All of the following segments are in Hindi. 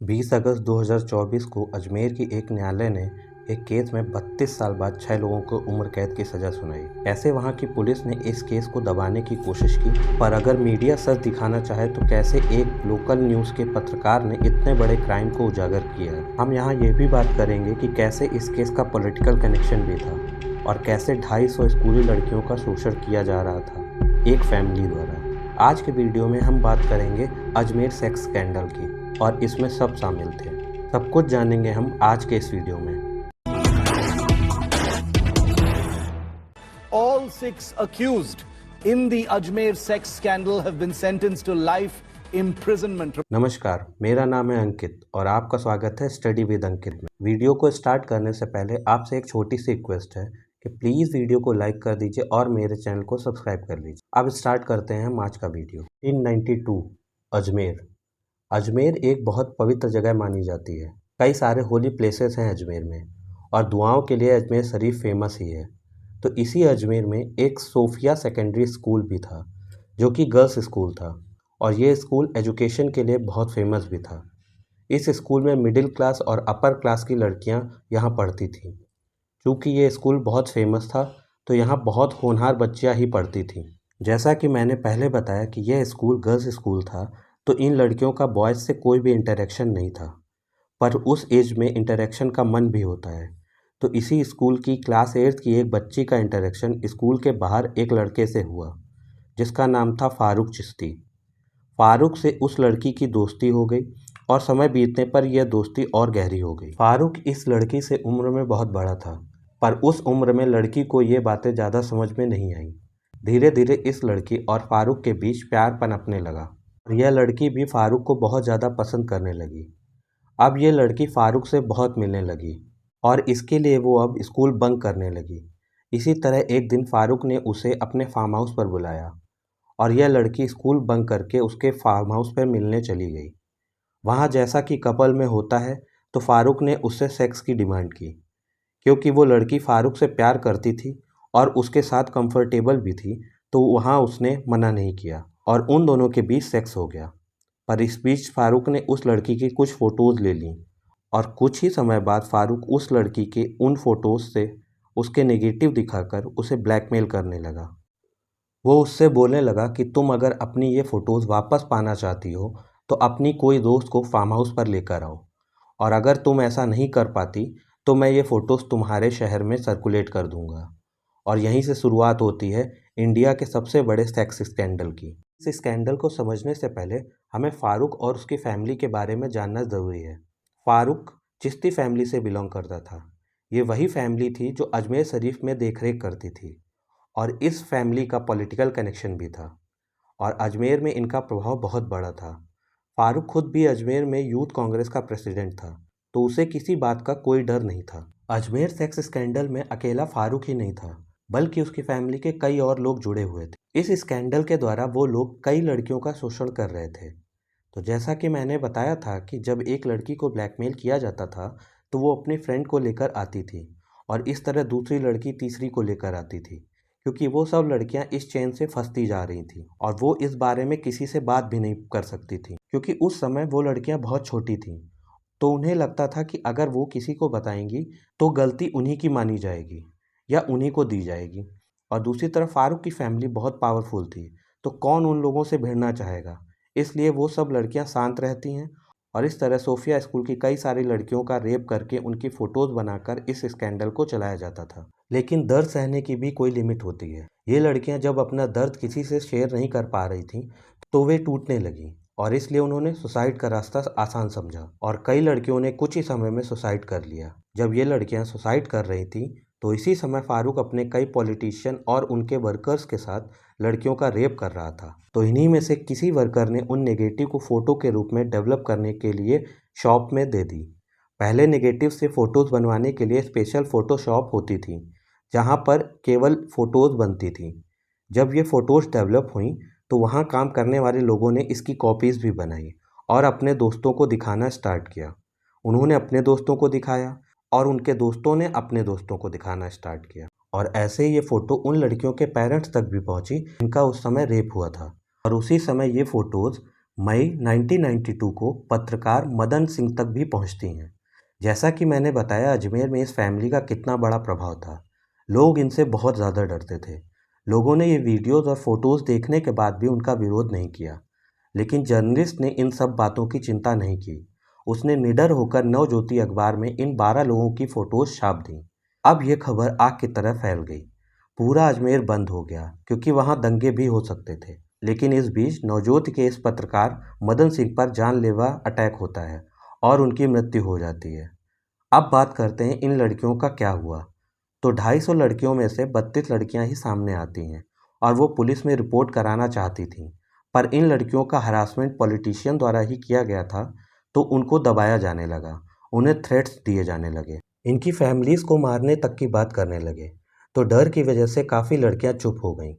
20 अगस्त 2024 को अजमेर की एक न्यायालय ने एक केस में 32 साल बाद 6 लोगों को उम्र कैद की सज़ा सुनाई। ऐसे वहां की पुलिस ने इस केस को दबाने की कोशिश की, पर अगर मीडिया सच दिखाना चाहे तो कैसे एक लोकल न्यूज़ के पत्रकार ने इतने बड़े क्राइम को उजागर किया है। हम यहाँ ये भी बात करेंगे कि कैसे इस केस का पॉलिटिकल कनेक्शन भी था और कैसे 250 स्कूली लड़कियों का शोषण किया जा रहा था एक फैमिली द्वारा। आज के वीडियो में हम बात करेंगे अजमेर सेक्स स्कैंडल की और इसमें सब शामिल थे। सब कुछ जानेंगे हम आज के इस वीडियो में। All 6 accused in the Ajmer sex scandal have been sentenced to life imprisonment. नमस्कार, मेरा नाम है अंकित और आपका स्वागत है स्टडी विद अंकित में। वीडियो को स्टार्ट करने से पहले आपसे एक छोटी सी रिक्वेस्ट है कि प्लीज़ वीडियो को लाइक कर दीजिए और मेरे चैनल को सब्सक्राइब कर लीजिए। अब स्टार्ट करते हैं हम आज का वीडियो। 1992 अजमेर। अजमेर एक बहुत पवित्र जगह मानी जाती है। कई सारे होली प्लेसेस हैं अजमेर में और दुआओं के लिए अजमेर शरीफ फेमस ही है। तो इसी अजमेर में एक सोफिया सेकेंडरी स्कूल भी था जो कि गर्ल्स स्कूल था और ये स्कूल एजुकेशन के लिए बहुत फेमस भी था। इस स्कूल में मिडिल क्लास और अपर क्लास की लड़कियां यहाँ पढ़ती थीं। चूँकि ये स्कूल बहुत फेमस था तो यहाँ बहुत होनहार बच्चियाँ ही पढ़ती थीं। जैसा कि मैंने पहले बताया कि यह स्कूल गर्ल्स स्कूल था तो इन लड़कियों का बॉयज़ से कोई भी इंटरेक्शन नहीं था, पर उस एज में इंटरेक्शन का मन भी होता है। तो इसी स्कूल की क्लास 8 की एक बच्ची का इंटरेक्शन स्कूल के बाहर एक लड़के से हुआ जिसका नाम था फारूक चिश्ती। फारूक से उस लड़की की दोस्ती हो गई और समय बीतने पर यह दोस्ती और गहरी हो गई। फारूक इस लड़की से उम्र में बहुत बड़ा था, पर उस उम्र में लड़की को ये बातें ज़्यादा समझ में नहीं आई। धीरे धीरे इस लड़की और फारूक के बीच प्यार पनपने लगा और यह लड़की भी फारूक को बहुत ज़्यादा पसंद करने लगी। अब ये लड़की फारूक से बहुत मिलने लगी और इसके लिए वो अब स्कूल बंक करने लगी। इसी तरह एक दिन फारूक ने उसे अपने फार्म हाउस पर बुलाया और यह लड़की स्कूल बंक करके उसके फार्म हाउस पर मिलने चली गई। वहाँ जैसा कि कपल में होता है तो फारूक ने उससे सेक्स की डिमांड की। क्योंकि वो लड़की फारूक से प्यार करती थी और उसके साथ कंफर्टेबल भी थी तो वहाँ उसने मना नहीं किया और उन दोनों के बीच सेक्स हो गया। पर इस बीच फारूक ने उस लड़की की कुछ फ़ोटोज़ ले लीं और कुछ ही समय बाद फारूक उस लड़की के उन फ़ोटोज़ से उसके नेगेटिव दिखाकर उसे ब्लैकमेल करने लगा। वो उससे बोलने लगा कि तुम अगर अपनी ये फ़ोटोज़ वापस पाना चाहती हो तो अपनी कोई दोस्त को फार्म हाउस पर लेकर आओ और अगर तुम ऐसा नहीं कर पाती तो मैं ये फ़ोटोज़ तुम्हारे शहर में सर्कुलेट कर दूंगा। और यहीं से शुरुआत होती है इंडिया के सबसे बड़े सेक्स स्कैंडल की। इस स्कैंडल को समझने से पहले हमें फ़ारूक और उसकी फैमिली के बारे में जानना ज़रूरी है। फ़ारूक चिश्ती फैमिली से बिलोंग करता था। ये वही फैमिली थी जो अजमेर शरीफ में देखरेख करती थी और इस फैमिली का पॉलिटिकल कनेक्शन भी था और अजमेर में इनका प्रभाव बहुत बड़ा था। फारूक खुद भी अजमेर में यूथ कांग्रेस का प्रेसिडेंट था तो उसे किसी बात का कोई डर नहीं था। अजमेर सेक्स स्कैंडल में अकेला फारूक ही नहीं था बल्कि उसकी फैमिली के कई और लोग जुड़े हुए थे। इस स्कैंडल के द्वारा वो लोग कई लड़कियों का शोषण कर रहे थे। तो जैसा कि मैंने बताया था कि जब एक लड़की को ब्लैकमेल किया जाता था तो वो अपनी फ्रेंड को लेकर आती थी और इस तरह दूसरी लड़की तीसरी को लेकर आती थी, क्योंकि वो सब लड़कियां इस चेन से फंसती जा रही थी और वो इस बारे में किसी से बात भी नहीं कर सकती थी क्योंकि उस समय वो लड़कियां बहुत छोटी थीं। तो उन्हें लगता था कि अगर वो किसी को बताएंगी तो गलती उन्हीं की मानी जाएगी या उन्हीं को दी जाएगी। और दूसरी तरफ फारूक की फैमिली बहुत पावरफुल थी तो कौन उन लोगों से भिड़ना चाहेगा, इसलिए वो सब लड़कियां शांत रहती हैं और इस तरह सोफिया स्कूल की कई सारी लड़कियों का रेप करके उनकी फ़ोटोज़ बनाकर इस स्कैंडल को चलाया जाता था। लेकिन दर्द सहने की भी कोई लिमिट होती है। ये लड़कियां जब अपना दर्द किसी से शेयर नहीं कर पा रही थीं तो वे टूटने लगीं और इसलिए उन्होंने सुसाइड का रास्ता आसान समझा और कई लड़कियों ने कुछ ही समय में सुसाइड कर लिया। जब ये लड़कियां सुसाइड कर रही थीं तो इसी समय फारूक अपने कई पॉलिटिशियन और उनके वर्कर्स के साथ लड़कियों का रेप कर रहा था। तो इन्हीं में से किसी वर्कर ने उन नेगेटिव को फ़ोटो के रूप में डेवलप करने के लिए शॉप में दे दी। पहले नेगेटिव से फ़ोटोज़ बनवाने के लिए स्पेशल फ़ोटो शॉप होती थी जहाँ पर केवल फ़ोटोज़ बनती थी। जब ये फ़ोटोज़ डेवलप हुई तो वहाँ काम करने वाले लोगों ने इसकी कॉपीज़ भी बनाई और अपने दोस्तों को दिखाना स्टार्ट किया। उन्होंने अपने दोस्तों को दिखाया और उनके दोस्तों ने अपने दोस्तों को दिखाना स्टार्ट किया और ऐसे ही ये फ़ोटो उन लड़कियों के पेरेंट्स तक भी पहुंची जिनका उस समय रेप हुआ था। और उसी समय ये फ़ोटोज़ मई 1992 को पत्रकार मदन सिंह तक भी पहुंचती हैं। जैसा कि मैंने बताया, अजमेर में इस फैमिली का कितना बड़ा प्रभाव था। लोग इनसे बहुत ज़्यादा डरते थे। लोगों ने ये वीडियोज़ और फोटोज़ देखने के बाद भी उनका विरोध नहीं किया, लेकिन जर्नलिस्ट ने इन सब बातों की चिंता नहीं की। उसने निडर होकर नवज्योति अखबार में इन 12 लोगों की फ़ोटोज़ छाप दी। अब ये खबर आग की तरह फैल गई। पूरा अजमेर बंद हो गया, क्योंकि वहाँ दंगे भी हो सकते थे। लेकिन इस बीच नवज्योति के इस पत्रकार मदन सिंह पर जानलेवा अटैक होता है और उनकी मृत्यु हो जाती है। अब बात करते हैं इन लड़कियों का क्या हुआ। तो 250 लड़कियों में से 32 लड़कियां ही सामने आती हैं और वो पुलिस में रिपोर्ट कराना चाहती थीं, पर इन लड़कियों का हरासमेंट पॉलिटिशियन द्वारा ही किया गया था, तो उनको दबाया जाने लगा, उन्हें थ्रेट्स दिए जाने लगे, इनकी फैमिलीज़ को मारने तक की बात करने लगे। तो डर की वजह से काफ़ी लड़कियां चुप हो गईं,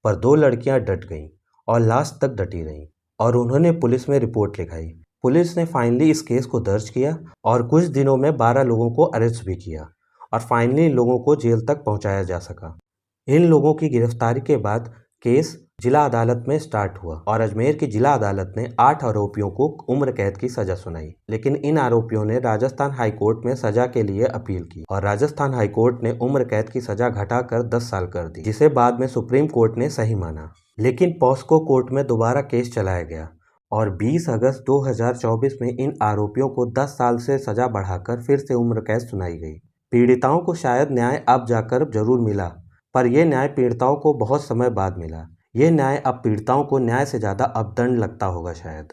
पर 2 लड़कियां डट गईं और लास्ट तक डटी रहीं और उन्होंने पुलिस में रिपोर्ट लिखाई। पुलिस ने फाइनली इस केस को दर्ज किया और कुछ दिनों में 12 लोगों को अरेस्ट भी किया और फाइनली इन लोगों को जेल तक पहुंचाया जा सका। इन लोगों की गिरफ्तारी के बाद केस जिला अदालत में स्टार्ट हुआ और अजमेर की जिला अदालत ने 8 आरोपियों को उम्र कैद की सजा सुनाई। लेकिन इन आरोपियों ने राजस्थान हाई कोर्ट में सजा के लिए अपील की और राजस्थान हाई कोर्ट ने उम्र कैद की सजा घटाकर 10 साल कर दी, जिसे बाद में सुप्रीम कोर्ट ने सही माना। लेकिन पॉस्को कोर्ट में दोबारा केस चलाया गया और 20 अगस्त 2024 में इन आरोपियों को 10 साल से सजा बढ़ाकर फिर से उम्र कैद सुनाई गई। पीड़िताओं को शायद न्याय अब जाकर जरूर मिला, पर यह न्याय पीड़िताओं को बहुत समय बाद मिला। यह न्याय अब पीड़िताओं को न्याय से ज़्यादा अब दंड लगता होगा शायद।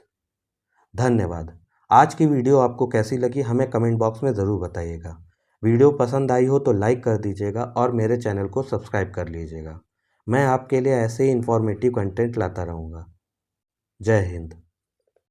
धन्यवाद। आज की वीडियो आपको कैसी लगी हमें कमेंट बॉक्स में ज़रूर बताइएगा। वीडियो पसंद आई हो तो लाइक कर दीजिएगा और मेरे चैनल को सब्सक्राइब कर लीजिएगा। मैं आपके लिए ऐसे ही इंफॉर्मेटिव कंटेंट लाता रहूँगा। जय हिंद।